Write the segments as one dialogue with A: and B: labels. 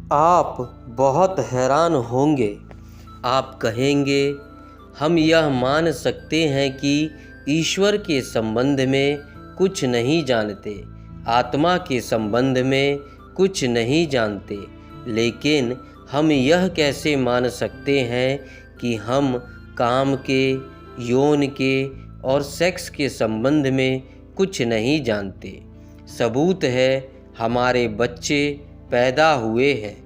A: आप बहुत हैरान होंगे। आप कहेंगे, हम यह मान सकते हैं कि ईश्वर के संबंध में कुछ नहीं जानते, आत्मा के संबंध में कुछ नहीं जानते, लेकिन हम यह कैसे मान सकते हैं कि हम काम के, यौन के और सेक्स के संबंध में कुछ नहीं जानते। सबूत है, हमारे बच्चे पैदा हुए हैं,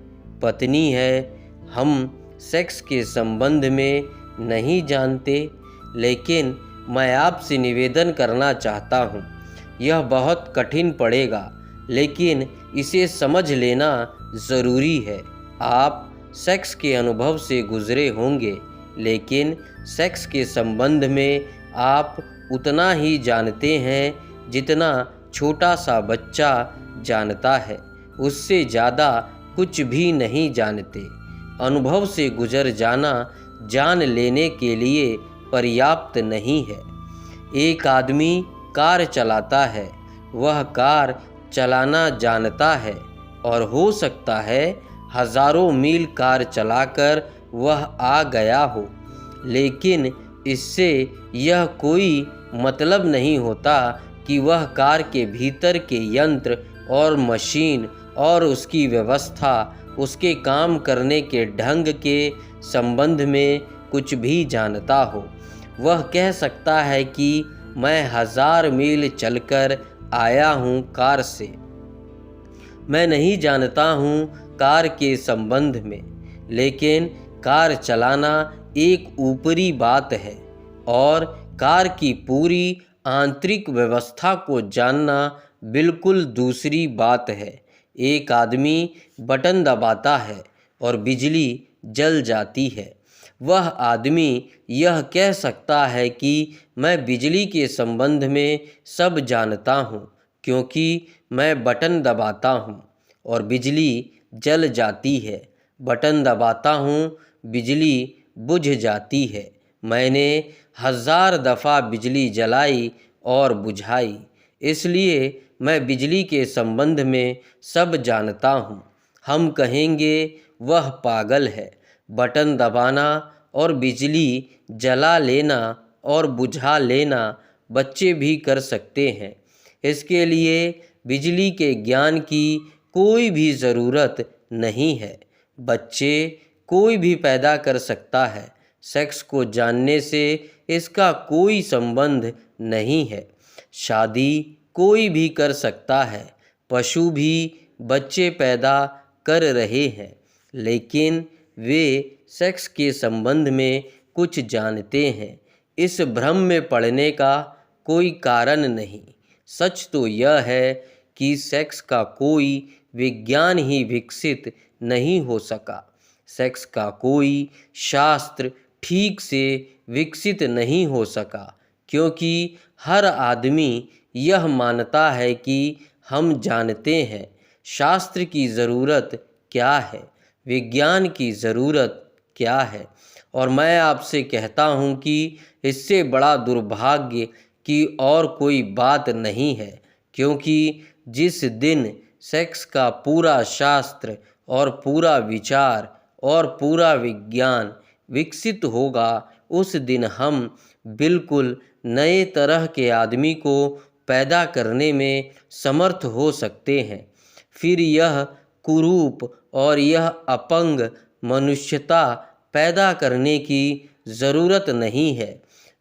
A: पत्नी है, हम सेक्स के संबंध में नहीं जानते। लेकिन मैं आपसे निवेदन करना चाहता हूँ, यह बहुत कठिन पड़ेगा, लेकिन इसे समझ लेना ज़रूरी है। आप सेक्स के अनुभव से गुज़रे होंगे, लेकिन सेक्स के संबंध में आप उतना ही जानते हैं जितना छोटा सा बच्चा जानता है, उससे ज़्यादा कुछ भी नहीं जानते। अनुभव से गुजर जाना जान लेने के लिए पर्याप्त नहीं है। एक आदमी कार चलाता है, वह कार चलाना जानता है और हो सकता है हज़ारों मील कार चलाकर वह आ गया हो, लेकिन इससे यह कोई मतलब नहीं होता कि वह कार के भीतर के यंत्र और मशीन और उसकी व्यवस्था, उसके काम करने के ढंग के संबंध में कुछ भी जानता हो। वह कह सकता है कि मैं 1000 मील चलकर आया हूँ कार से। मैं नहीं जानता हूँ कार के संबंध में, लेकिन कार चलाना एक ऊपरी बात है और कार की पूरी आंतरिक व्यवस्था को जानना बिल्कुल दूसरी बात है। एक आदमी बटन दबाता है और बिजली जल जाती है। वह आदमी यह कह सकता है कि मैं बिजली के संबंध में सब जानता हूँ, क्योंकि मैं बटन दबाता हूँ और बिजली जल जाती है। बटन दबाता हूँ, बिजली बुझ जाती है। मैंने 1000 दफ़ा बिजली जलाई और बुझाई, इसलिए मैं बिजली के संबंध में सब जानता हूँ। हम कहेंगे वह पागल है। बटन दबाना और बिजली जला लेना और बुझा लेना बच्चे भी कर सकते हैं। इसके लिए बिजली के ज्ञान की कोई भी ज़रूरत नहीं है। बच्चे कोई भी पैदा कर सकता है। सेक्स को जानने से इसका कोई संबंध नहीं है। शादी कोई भी कर सकता है। पशु भी बच्चे पैदा कर रहे हैं, लेकिन वे सेक्स के संबंध में कुछ जानते हैं। इस भ्रम में पड़ने का कोई कारण नहीं। सच तो यह है कि सेक्स का कोई विज्ञान ही विकसित नहीं हो सका। सेक्स का कोई शास्त्र ठीक से विकसित नहीं हो सका, क्योंकि हर आदमी यह मानता है कि हम जानते हैं। शास्त्र की ज़रूरत क्या है? विज्ञान की ज़रूरत क्या है? और मैं आपसे कहता हूँ कि इससे बड़ा दुर्भाग्य की और कोई बात नहीं है, क्योंकि जिस दिन सेक्स का पूरा शास्त्र और पूरा विचार और पूरा विज्ञान विकसित होगा, उस दिन हम बिल्कुल नए तरह के आदमी को पैदा करने में समर्थ हो सकते हैं। फिर यह कुरूप और यह अपंग मनुष्यता पैदा करने की ज़रूरत नहीं है।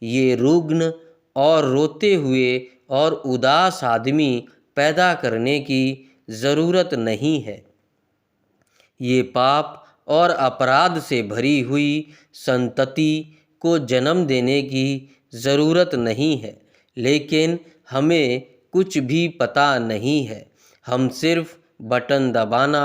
A: ये रुग्ण और रोते हुए और उदास आदमी पैदा करने की ज़रूरत नहीं है। ये पाप और अपराध से भरी हुई संतति को जन्म देने की ज़रूरत नहीं है। लेकिन हमें कुछ भी पता नहीं है। हम सिर्फ बटन दबाना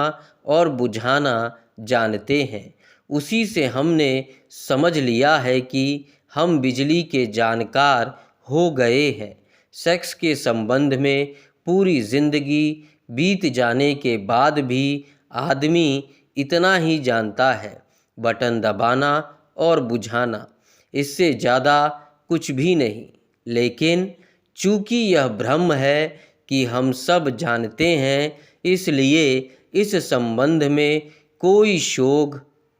A: और बुझाना जानते हैं। उसी से हमने समझ लिया है कि हम बिजली के जानकार हो गए हैं। सेक्स के संबंध में पूरी ज़िंदगी बीत जाने के बाद भी आदमी इतना ही जानता है, बटन दबाना और बुझाना, इससे ज़्यादा कुछ भी नहीं। लेकिन चूँकि यह भ्रम है कि हम सब जानते हैं, इसलिए इस संबंध में कोई शोध,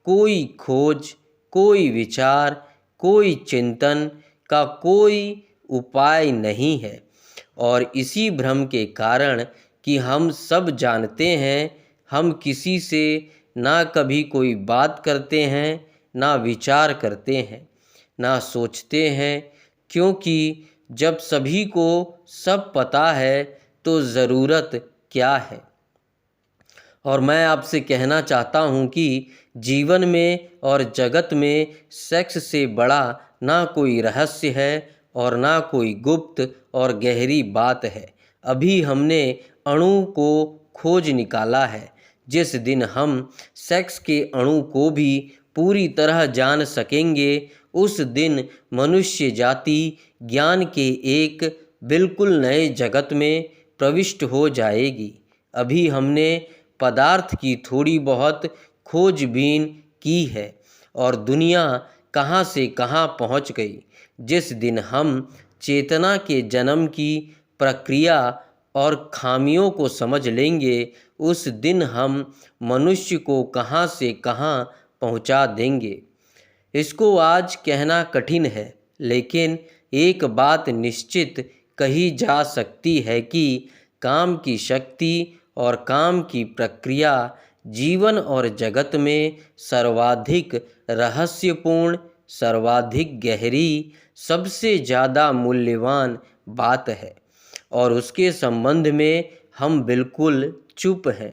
A: कोई खोज, कोई विचार, कोई चिंतन का कोई उपाय नहीं है। और इसी भ्रम के कारण कि हम सब जानते हैं, हम किसी से ना कभी कोई बात करते हैं, ना विचार करते हैं, ना सोचते हैं, क्योंकि जब सभी को सब पता है तो ज़रूरत क्या है। और मैं आपसे कहना चाहता हूँ कि जीवन में और जगत में सेक्स से बड़ा ना कोई रहस्य है और ना कोई गुप्त और गहरी बात है। अभी हमने अणु को खोज निकाला है। जिस दिन हम सेक्स के अणु को भी पूरी तरह जान सकेंगे, उस दिन मनुष्य जाति ज्ञान के एक बिल्कुल नए जगत में प्रविष्ट हो जाएगी। अभी हमने पदार्थ की थोड़ी बहुत खोजबीन की है और दुनिया कहाँ से कहाँ पहुँच गई। जिस दिन हम चेतना के जन्म की प्रक्रिया और खामियों को समझ लेंगे, उस दिन हम मनुष्य को कहाँ से कहाँ पहुँचा देंगे। इसको आज कहना कठिन है, लेकिन एक बात निश्चित कही जा सकती है कि काम की शक्ति और काम की प्रक्रिया जीवन और जगत में सर्वाधिक रहस्यपूर्ण, सर्वाधिक गहरी, सबसे ज़्यादा मूल्यवान बात है और उसके संबंध में हम बिल्कुल चुप हैं।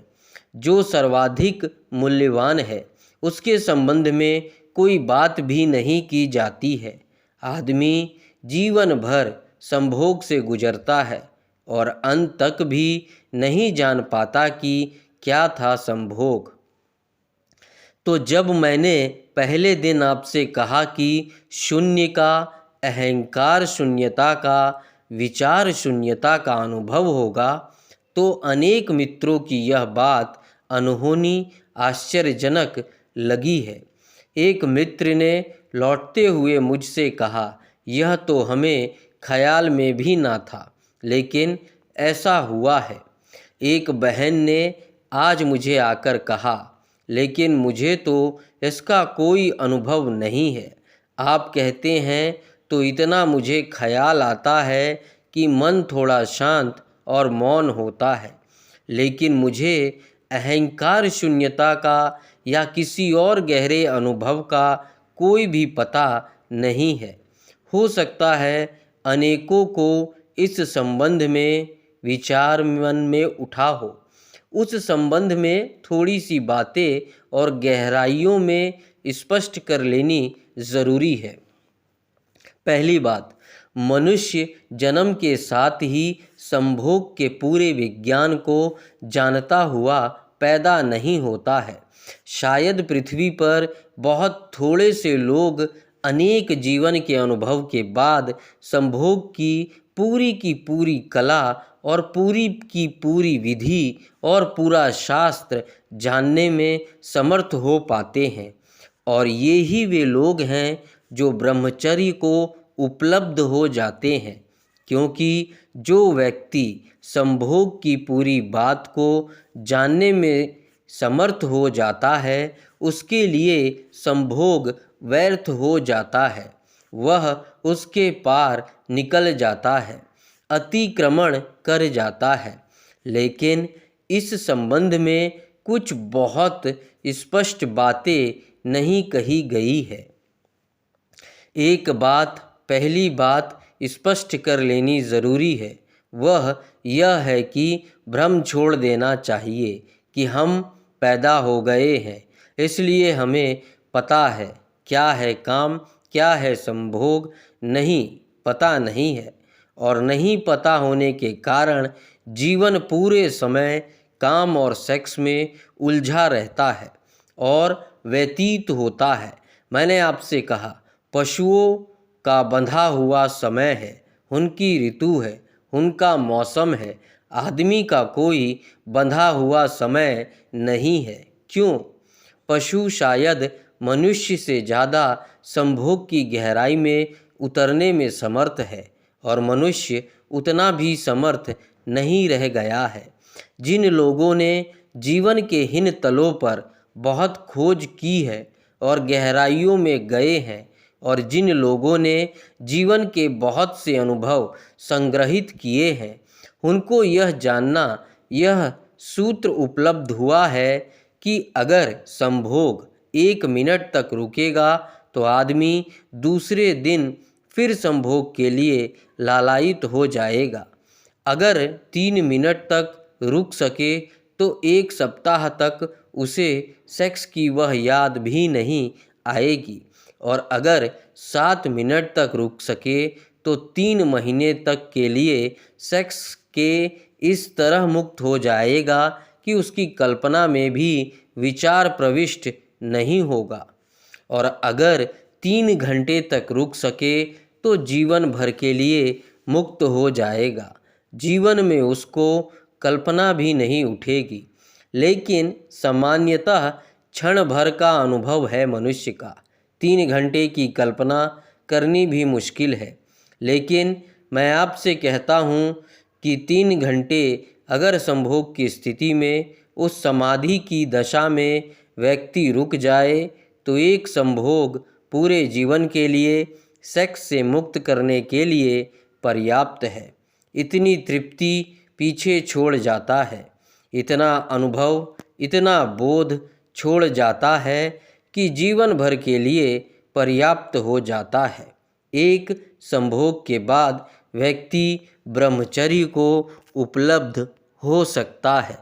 A: जो सर्वाधिक मूल्यवान है उसके संबंध में कोई बात भी नहीं की जाती है। आदमी जीवन भर संभोग से गुजरता है और अंत तक भी नहीं जान पाता कि क्या था संभोग। तो जब मैंने पहले दिन आपसे कहा कि शून्य का, अहंकार शून्यता का, विचार शून्यता का अनुभव होगा, तो अनेक मित्रों की यह बात अनहोनी, आश्चर्यजनक लगी है। एक मित्र ने लौटते हुए मुझसे कहा, यह तो हमें ख्याल में भी ना था, लेकिन ऐसा हुआ है। एक बहन ने आज मुझे आकर कहा, लेकिन मुझे तो इसका कोई अनुभव नहीं है। आप कहते हैं तो इतना मुझे ख्याल आता है कि मन थोड़ा शांत और मौन होता है, लेकिन मुझे अहंकार शून्यता का या किसी और गहरे अनुभव का कोई भी पता नहीं है। हो सकता है अनेकों को इस संबंध में विचार मन में उठा हो। उस संबंध में थोड़ी सी बातें और गहराइयों में स्पष्ट कर लेनी ज़रूरी है। पहली बात, मनुष्य जन्म के साथ ही संभोग के पूरे विज्ञान को जानता हुआ पैदा नहीं होता है। शायद पृथ्वी पर बहुत थोड़े से लोग अनेक जीवन के अनुभव के बाद संभोग की पूरी कला और पूरी की पूरी विधि और पूरा शास्त्र जानने में समर्थ हो पाते हैं। और ये ही वे लोग हैं जो ब्रह्मचर्य को उपलब्ध हो जाते हैं, क्योंकि जो व्यक्ति संभोग की पूरी बात को जानने में समर्थ हो जाता है, उसके लिए संभोग व्यर्थ हो जाता है, वह उसके पार निकल जाता है, अतिक्रमण कर जाता है। लेकिन इस संबंध में कुछ बहुत स्पष्ट बातें नहीं कही गई है। एक बात, पहली बात स्पष्ट कर लेनी ज़रूरी है, वह यह है कि भ्रम छोड़ देना चाहिए कि हम पैदा हो गए हैं, इसलिए हमें पता है क्या है काम, क्या है संभोग। नहीं, पता नहीं है, और नहीं पता होने के कारण जीवन पूरे समय काम और सेक्स में उलझा रहता है और व्यतीत होता है। मैंने आपसे कहा, पशुओं का बंधा हुआ समय है, उनकी ऋतु है, उनका मौसम है। आदमी का कोई बंधा हुआ समय नहीं है। क्यों? पशु शायद मनुष्य से ज़्यादा संभोग की गहराई में उतरने में समर्थ है, और मनुष्य उतना भी समर्थ नहीं रह गया है। जिन लोगों ने जीवन के हिन तलों पर बहुत खोज की है और गहराइयों में गए हैं, और जिन लोगों ने जीवन के बहुत से अनुभव संग्रहित किए हैं, उनको यह सूत्र उपलब्ध हुआ है कि अगर संभोग 1 मिनट तक रुकेगा तो आदमी दूसरे दिन फिर संभोग के लिए लालायित हो जाएगा। अगर 3 मिनट तक रुक सके तो 1 सप्ताह तक उसे सेक्स की वह याद भी नहीं आएगी, और अगर 7 मिनट तक रुक सके तो 3 महीने तक के लिए सेक्स के इस तरह मुक्त हो जाएगा कि उसकी कल्पना में भी विचार प्रविष्ट नहीं होगा। और अगर 3 घंटे तक रुक सके तो जीवन भर के लिए मुक्त हो जाएगा। जीवन में उसको कल्पना भी नहीं उठेगी। लेकिन सामान्यतः क्षण भर का अनुभव है मनुष्य का। 3 घंटे की कल्पना करनी भी मुश्किल है। लेकिन मैं आपसे कहता हूँ कि 3 घंटे अगर संभोग की स्थिति में उस समाधि की दशा में व्यक्ति रुक जाए तो एक संभोग पूरे जीवन के लिए सेक्स से मुक्त करने के लिए पर्याप्त है। इतनी तृप्ति पीछे छोड़ जाता है, इतना अनुभव, इतना बोध छोड़ जाता है कि जीवन भर के लिए पर्याप्त हो जाता है। एक संभोग के बाद व्यक्ति ब्रह्मचर्य को उपलब्ध हो सकता है।